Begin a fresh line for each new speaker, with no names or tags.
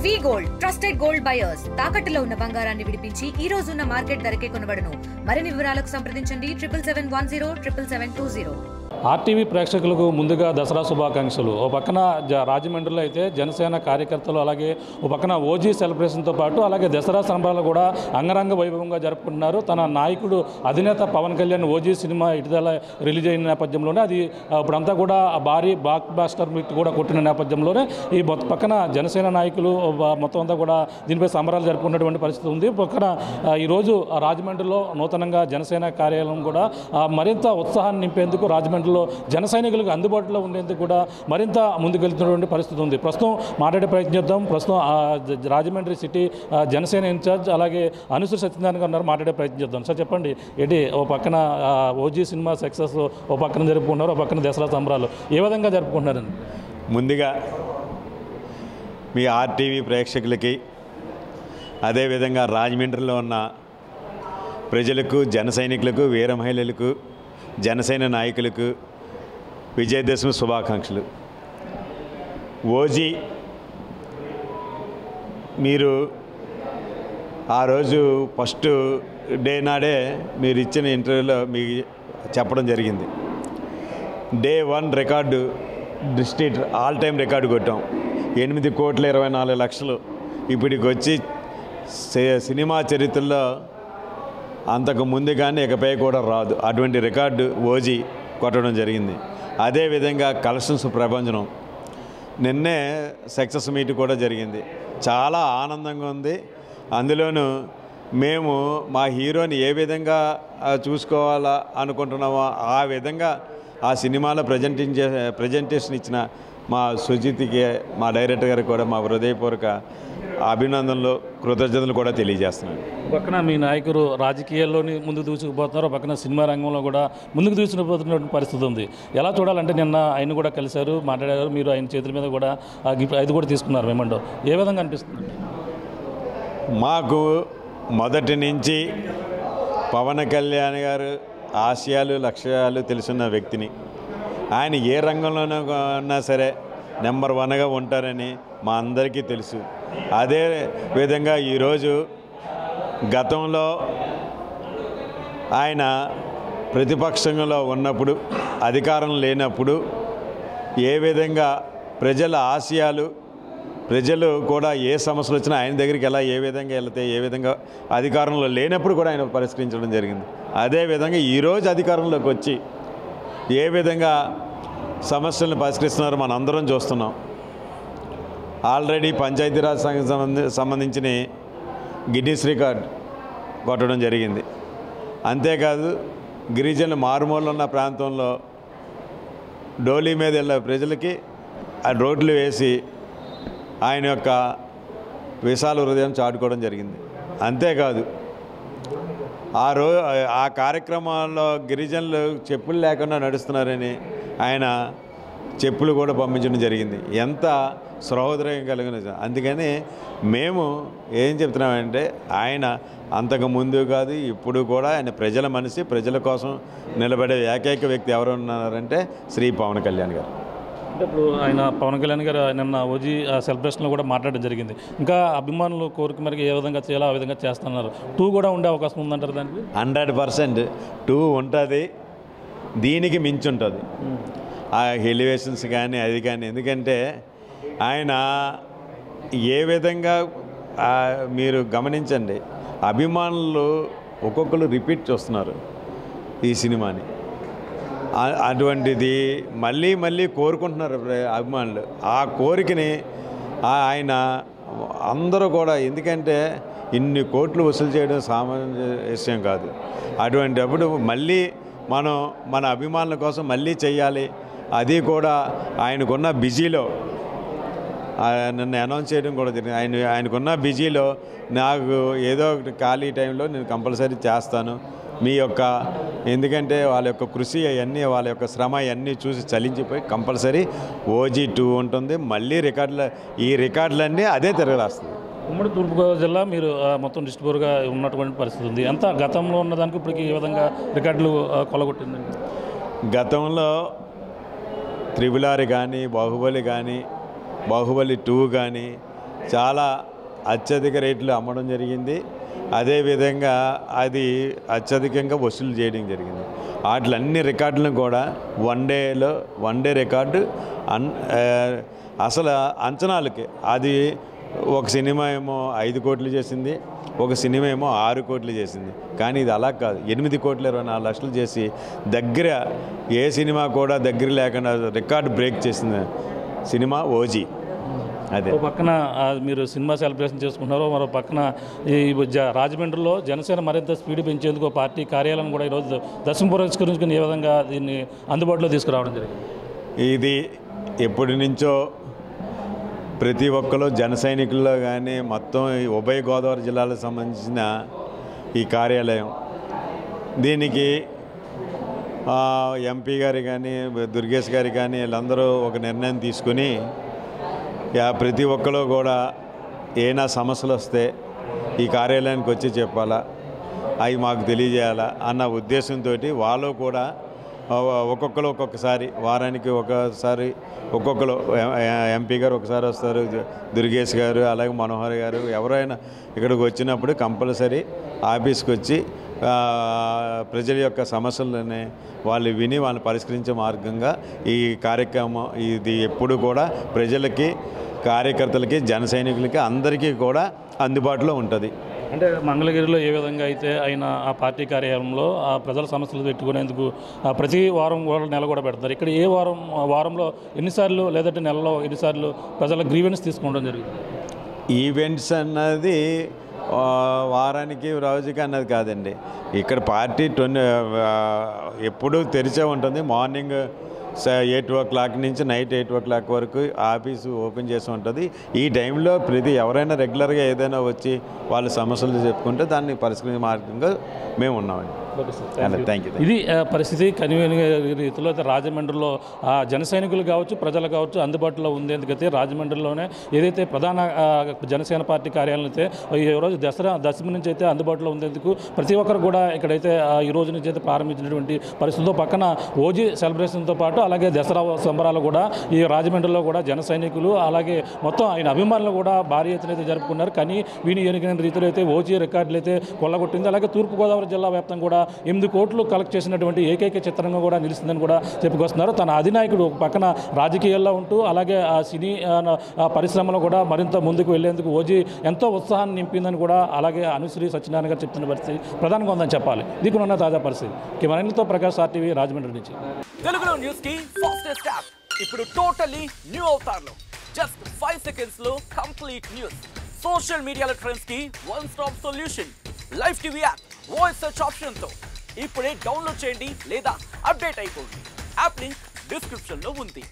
వి gold trusted gold buyers తాకట్టులో ఉన్న బంగారాన్ని విడిపించి ఈ రోజు ఉన్న మార్కెట్ ధరకే కొనబడును. మరిన్ని వివరాలకు సంప్రదించండి 7710772020.
ఆర్టీవీ ప్రేక్షకులకు ముందుగా దసరా శుభాకాంక్షలు. ఓ పక్కన రాజమండ్రిలో అయితే జనసేన కార్యకర్తలు, అలాగే ఓ పక్కన ఓజీ సెలబ్రేషన్తో పాటు అలాగే దసరా సంబరాలు కూడా అంగరంగ వైభవంగా జరుపుకుంటున్నారు. తన నాయకుడు అధినేత పవన్ కళ్యాణ్ ఓజీ సినిమా ఇటీవల రిలీజ్ అయిన నేపథ్యంలోనే అది ఇప్పుడంతా కూడా భారీ బ్లాక్ బాస్టర్ హిట్ కూడా కొట్టిన నేపథ్యంలోనే ఈ పక్కన జనసేన నాయకులు మొత్తం అంతా కూడా దీనిపై సంబరాలు జరుపుకున్నటువంటి పరిస్థితి ఉంది. పక్కన ఈరోజు రాజమండ్రిలో నూతనంగా జనసేన కార్యాలయం కూడా మరింత ఉత్సాహాన్ని నింపేందుకు రాజమండ్రిలో జన సైనికులకు అందుబాటులో ఉండేందుకు కూడా మరింత ముందుకెళ్తున్నటువంటి పరిస్థితి ఉంది. ప్రస్తుతం మాట్లాడే ప్రయత్నం చేద్దాం. ప్రస్తుతం రాజమండ్రి సిటీ జనసేన ఇన్ఛార్జ్ అలాగే అనుసూరి సత్యనారాయణ గారు ఉన్నారు, మాట్లాడే ప్రయత్నం చేద్దాం. సార్ చెప్పండి, ఏంటి ఓ పక్కన ఓజీ సినిమా సక్సెస్ ఓ పక్కన జరుపుకుంటున్నారు, ఓ పక్కన దసరా సంబరాలు ఏ విధంగా జరుపుకుంటున్నారండి?
ముందుగా మీ ఆర్టీవీ ప్రేక్షకులకి, అదేవిధంగా రాజమండ్రిలో ఉన్న ప్రజలకు, జన సైనికులకు, వీర మహిళలకు, జనసేన నాయకులకు విజయదశమి శుభాకాంక్షలు. ఓజీ మీరు ఆ రోజు ఫస్ట్ డే నాడే మీరు ఇచ్చిన ఇంటర్వ్యూలో మీకు చెప్పడం జరిగింది. Day 1 record district all time record కొట్టాం. 8,24,00,000 ఇప్పటికి వచ్చి సినిమా చరిత్రలో అంతకు ముందు కానీ ఇకపై కూడా రాదు. అటువంటి రికార్డు ఓజీ కొట్టడం జరిగింది. అదేవిధంగా కలెక్షన్స్ ప్రభంజనం నిన్నే సక్సెస్ మీట్ కూడా జరిగింది. చాలా ఆనందంగా ఉంది. అందులోనూ మేము మా హీరోని ఏ విధంగా చూసుకోవాలా అనుకుంటున్నామో ఆ విధంగా ఆ సినిమాలో ప్రజెంటేషన్ ఇచ్చిన మా సుజిత్కి, మా డైరెక్టర్ గారికి కూడా మా హృదయపూర్వక అభినందనలు, కృతజ్ఞతలు కూడా తెలియజేస్తున్నాను.
పక్కన మీ నాయకుడు రాజకీయాల్లోని ముందుకు దూసుకుపోతున్నారు, పక్కన సినిమా రంగంలో కూడా ముందుకు దూసుకుపోతున్నటువంటి పరిస్థితి ఉంది. ఎలా చూడాలంటే నిన్న ఆయన కూడా కలిశారు, మాట్లాడారు, మీరు ఆయన చేతుల మీద కూడా గిఫ్ట్ అది కూడా తీసుకున్నారు. మేమండో ఏ విధంగా అనిపిస్తుంది?
మాకు మొదటి నుంచి పవన్ కళ్యాణ్ గారు ఆశయాలు, లక్ష్యాలు తెలుసున్న వ్యక్తిని. ఆయన ఏ రంగంలోనే ఉన్నా సరే నెంబర్ 1గా ఉంటారని మా అందరికీ తెలుసు. అదే విధంగా ఈరోజు గతంలో ఆయన ప్రతిపక్షంలో ఉన్నప్పుడు, అధికారం లేనప్పుడు ఏ విధంగా ప్రజల ఆశయాలు, ప్రజలు కూడా ఏ సమస్యలు వచ్చినా ఆయన దగ్గరికి ఏ విధంగా వెళితే, ఏ విధంగా అధికారంలో లేనప్పుడు కూడా ఆయన పరిష్కరించడం జరిగింది. అదేవిధంగా ఈరోజు అధికారంలోకి వచ్చి ఏ విధంగా సమస్యలను పరిష్కరిస్తున్నారో మనందరం చూస్తున్నాం. ఆల్రెడీ పంచాయతీరాజ్ సంబంధించిన గిన్నీస్ రికార్డ్ కొట్టడం జరిగింది. అంతేకాదు గిరిజనుల మారుమూల ఉన్న ప్రాంతంలో డోలీ మీద వెళ్ళే ప్రజలకి ఆ రోడ్లు వేసి ఆయన యొక్క విశాల హృదయం చాటుకోవడం జరిగింది. అంతేకాదు ఆ కార్యక్రమాల్లో గిరిజనులు చెప్పులు లేకుండా నడుస్తున్నారని ఆయన చెప్పులు కూడా పంపించడం జరిగింది. ఎంత సహోదర్యం కలిగిన. అందుకని మేము ఏం చెప్తున్నామంటే ఆయన అంతకు ముందు కాదు, ఇప్పుడు కూడా ఆయన ప్రజల మనిషి, ప్రజల కోసం నిలబడే ఏకైక వ్యక్తి ఎవరు ఉన్నారంటే శ్రీ పవన్ కళ్యాణ్ గారు.
అంటే ఇప్పుడు ఆయన పవన్ కళ్యాణ్ గారు నిన్న ఓజీ సెలబ్రేషన్లో కూడా మాట్లాడడం జరిగింది. ఇంకా అభిమానులు కోరిక మేరకు ఏ విధంగా చేయాలో ఆ విధంగా చేస్తున్నారు. 2 కూడా ఉండే అవకాశం ఉందంటారు దానికి?
100% 2 ఉంటుంది, దీనికి మించి ఉంటుంది. ఆ ఎలివేషన్స్ కానీ అది కానీ. ఎందుకంటే ఆయన ఏ విధంగా మీరు గమనించండి, అభిమానులు ఒక్కొక్కరు రిపీట్ చేస్తున్నారు ఈ సినిమాని. అటువంటిది మళ్ళీ మళ్ళీ కోరుకుంటున్నారు అభిమానులు. ఆ కోరికని ఆయన అందరూ కూడా, ఎందుకంటే ఇన్ని కోట్లు వసూలు చేయడం సామాన్య విషయం కాదు. అటువంటిప్పుడు మళ్ళీ మనం మన అభిమానుల కోసం మళ్ళీ చేయాలి. అది కూడా ఆయనకున్న బిజీలో నన్ను అనౌన్స్ చేయడం కూడా జరిగింది. ఆయనకున్న బిజీలో నాకు ఏదో ఒకటి ఖాళీ టైంలో నేను కంపల్సరీ చేస్తాను మీ యొక్క, ఎందుకంటే వాళ్ళ యొక్క కృషి అవన్నీ, వాళ్ళ యొక్క శ్రమ అవన్నీ చూసి చలించిపోయి కంపల్సరీ ఓజీ 2 ఉంటుంది. మళ్ళీ ఈ రికార్డులన్నీ అదే తిరగలేస్తుంది.
ఉమ్మడి తూర్పుగోదావరి జిల్లా మీరు మొత్తం డిస్ట్రిబ్యూటర్గా ఉన్నటువంటి పరిస్థితి ఉంది. ఎంత గతంలో ఉన్నదానికి ఇప్పటికి ఏ విధంగా రికార్డులు కొలగొట్టిందండి?
గతంలో త్రిబుల్ ఆర్ కానీ, బాహుబలి కానీ, బాహుబలి 2 కానీ, చాలా అత్యధిక రేట్లు అమ్మడం జరిగింది. అదేవిధంగా అది అత్యధికంగా వసూలు చేయడం జరిగింది. వాటిలన్ని రికార్డులను కూడా వన్ డే రికార్డు అసలు అంచనాలకి అది ఒక సినిమా ఏమో 5 కోట్లు చేసింది, ఒక సినిమా ఏమో 6 కోట్లు చేసింది. కానీ ఇది అలా కాదు, 8,24,00,000 చేసి దగ్గర ఏ సినిమా కూడా దగ్గర లేకుండా రికార్డు బ్రేక్ చేసింది సినిమా ఓజీ. అదే
ఒక పక్కన మీరు సినిమా సెలబ్రేషన్ చేసుకుంటున్నారు, మరో పక్కన ఈ రాజమండ్రిలో జనసేన మరింత స్పీడ్ పెంచేందుకు పార్టీ కార్యాలయం కూడా ఈరోజు దశమి పురస్కరించుకుని ఏ విధంగా దీన్ని అందుబాటులో తీసుకురావడం జరిగింది.
ఇది ఎప్పటి నుంచో ప్రతి ఒక్కరు జన సైనికుల్లో కానీ మొత్తం ఉభయ గోదావరి జిల్లాలకు సంబంధించిన ఈ కార్యాలయం, దీనికి ఎంపీ గారు కానీ దుర్గేష్ గారు కానీ వీళ్ళందరూ ఒక నిర్ణయం తీసుకుని ప్రతి ఒక్కరు కూడా ఏమైనా సమస్యలు వస్తే ఈ కార్యాలయానికి వచ్చి చెప్పాలా, అవి మాకు తెలియజేయాలా అన్న ఉద్దేశంతో వాళ్ళు కూడా ఒక్కొక్కరు ఒక్కొక్కసారి వారానికి ఒకసారి ఒక్కొక్కరు ఎంపీ గారు ఒకసారి వస్తారు, దుర్గేష్ గారు అలాగే మనోహర్ గారు ఎవరైనా ఇక్కడికి వచ్చినప్పుడు కంపల్సరీ ఆఫీస్కి వచ్చి ప్రజల యొక్క సమస్యలని వాళ్ళు విని వాళ్ళని పరిష్కరించే మార్గంగా ఈ కార్యక్రమం ఇది ఎప్పుడు కూడా ప్రజలకి, కార్యకర్తలకి, జన సైనికులకి అందరికీ కూడా అందుబాటులో ఉంటుంది.
అంటే మంగళగిరిలో ఏ విధంగా అయితే ఆయన ఆ పార్టీ కార్యాలయంలో ఆ ప్రజల సమస్యలు పెట్టుకునేందుకు ప్రతి వారం కూడా నెల కూడా పెడతారు. ఇక్కడ ఏ వారంలో ఎన్నిసార్లు లేదంటే నెలలో ఎన్నిసార్లు ప్రజల గ్రీవెన్స్ తీసుకోవడం జరిగింది?
ఈవెంట్స్ అన్నది వారానికి రోజుకి అన్నది కాదండి. ఇక్కడ పార్టీ ఎప్పుడూ తెరిచే ఉంటుంది. మార్నింగ్ 8 o'clock నుంచి నైట్ 8 o'clock వరకు ఆఫీసు ఓపెన్ చేసి ఉంటుంది. ఈ టైంలో ఎవరైనా రెగ్యులర్గా ఏదైనా వచ్చి వాళ్ళ సమస్యలు చెప్పుకుంటే దాన్ని పరిష్కరించే మార్గంగా మేము ఉన్నామండి. Thank you.
ఇది పరిస్థితి. కనివేని రీతిలో అయితే రాజమండ్రిలో జన సైనికులు కావచ్చు, ప్రజలు కావచ్చు అందుబాటులో ఉండేందుకైతే రాజమండ్రిలోనే ఏదైతే ప్రధాన జనసేన పార్టీ కార్యాలయం అయితే ఈరోజు దశమి నుంచి అయితే అందుబాటులో ఉండేందుకు ప్రతి ఒక్కరు కూడా ఇక్కడైతే ఈ రోజు నుంచి అయితే ప్రారంభించినటువంటి పరిస్థితుల్లో పక్కన ఓజీ సెలబ్రేషన్తో పాటు అలాగే దసరా సంబరాలు కూడా ఈ రాజమండ్రిలో కూడా జన సైనికులు అలాగే మొత్తం ఆయన అభిమానులు కూడా భారీ ఎత్తున అయితే జరుపుకున్నారు. కానీ వీని ఎన్నికైన రీతిలో అయితే ఓజీ రికార్డులు అయితే కొల్లగొట్టింది. అలాగే తూర్పుగోదావరి జిల్లా వ్యాప్తంగా కూడా 8 కోట్లు కలెక్ట్ చేసినటువంటి ఏకైక చిత్రంగా కూడా నిలిచిందని కూడా చెప్పుకొస్తున్నారు. తన అధినాయకుడు పక్కన రాజకీయాల్లో ఉంటూ అలాగే ఆ సినీ పరిశ్రమలో కూడా మరింత ముందుకు వెళ్లేందుకు ఓజీ ఎంతో ఉత్సాహాన్ని నింపిందని కూడా అలాగే అనుశ్రీ సత్యనారాయణ గారు చెప్తున్న పరిస్థితి ప్రధానంగా ఉందని చెప్పాలి. దీనికి ఉన్న తాజా పరిస్థితి కెమెరాతో ప్రకాష్ RTV రాజమండ్రి నుంచి.
తెలుగులో న్యూస్ కి ఫాస్టెస్ట్ యాప్ ఇప్పుడు టోటల్లీ న్యూ అవతార్లో జస్ట్ 5 seconds లో కంప్లీట్ న్యూస్. సోషల్ మీడియాలో ట్రెండ్స్ కి one stop solution. Live TV app voice search option తో ఇప్పుడే డౌన్లోడ్ చేయండి లేదా అప్డేట్ అయిపోండి. యాప్ లింక్ డిస్క్రిప్షన్ లో ఉంది.